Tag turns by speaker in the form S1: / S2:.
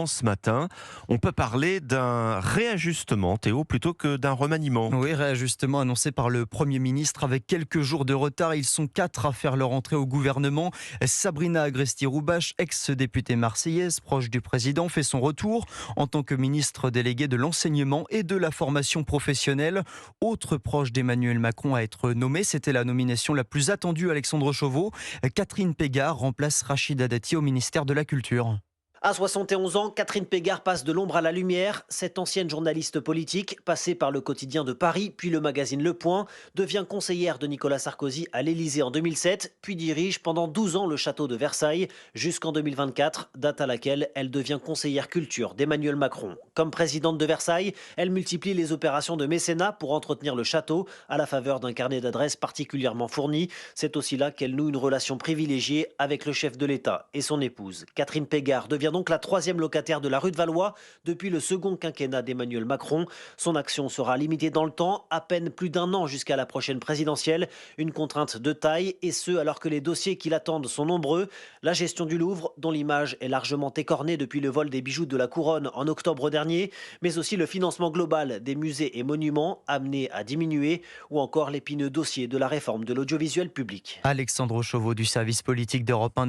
S1: Ce matin, on peut parler d'un réajustement, Théo, plutôt que d'un remaniement.
S2: Oui, réajustement annoncé par le Premier ministre avec quelques jours de retard. Ils sont 4 à faire leur entrée au gouvernement. Sabrina Agresti-Roubache, ex-députée marseillaise, proche du président, fait son retour en tant que ministre déléguée de l'enseignement et de la formation professionnelle. Autre proche d'Emmanuel Macron à être nommée, c'était la nomination la plus attendue, Alexandre Chauveau. Catherine Pégard remplace Rachida Dati au ministère de la Culture.
S3: À 71 ans, Catherine Pégard passe de l'ombre à la lumière. Cette ancienne journaliste politique, passée par le quotidien de Paris, puis le magazine Le Point, devient conseillère de Nicolas Sarkozy à l'Élysée en 2007, puis dirige pendant 12 ans le château de Versailles, jusqu'en 2024, date à laquelle elle devient conseillère culture d'Emmanuel Macron. Comme présidente de Versailles, elle multiplie les opérations de mécénat pour entretenir le château, à la faveur d'un carnet d'adresses particulièrement fourni. C'est aussi là qu'elle noue une relation privilégiée avec le chef de l'État et son épouse. Catherine Pégard devient donc la troisième locataire de la rue de Valois depuis le second quinquennat d'Emmanuel Macron. Son action sera limitée dans le temps, à peine plus d'un an jusqu'à la prochaine présidentielle. Une contrainte de taille, et ce alors que les dossiers qui l'attendent sont nombreux. La gestion du Louvre, dont l'image est largement écornée depuis le vol des bijoux de la couronne en octobre dernier, mais aussi le financement global des musées et monuments amené à diminuer, ou encore l'épineux dossier de la réforme de l'audiovisuel public.
S2: Alexandre Chauveau du service politique d'Europe 1.